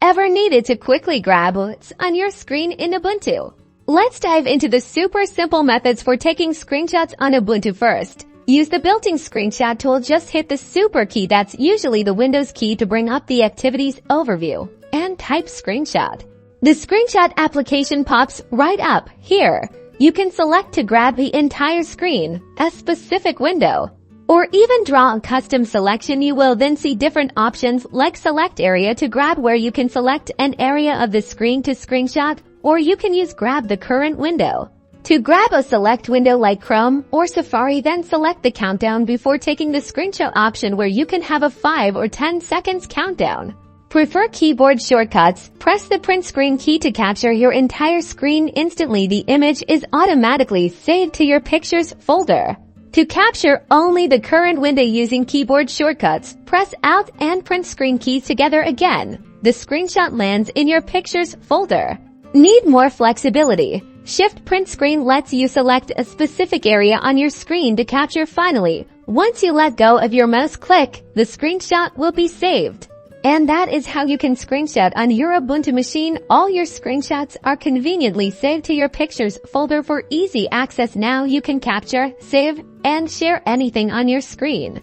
ever needed to quickly grab what's on your screen in Ubuntu? Let's dive into the super simple methods for taking screenshots on Ubuntu first. Use the built-in screenshot tool. Just hit the super key, that's usually the Windows key, to bring up the activities overview and type screenshot. The screenshot application pops right up here. You can select to grab the entire screen, a specific window, or even draw a custom selection. You will then see different options like select area to grab, where you can select an area of the screen to screenshot, or you can use grab the current window. To grab a select window like Chrome or Safari, then select the countdown before taking the screenshot option, where you can have a 5 or 10 seconds countdown. Prefer keyboard shortcuts? Press the print screen key to capture your entire screen instantly. The image is automatically saved to your pictures folder. To capture only the current window using keyboard shortcuts, press Alt and print screen keys together again. The screenshot lands in your pictures folder. Need more flexibility? Shift print screen lets you select a specific area on your screen to capture. Finally, once you let go of your mouse click, the screenshot will be saved. And that is how you can screenshot on your Ubuntu machine. All your screenshots are conveniently saved to your pictures folder for easy access. Now you can capture, save, and share anything on your screen.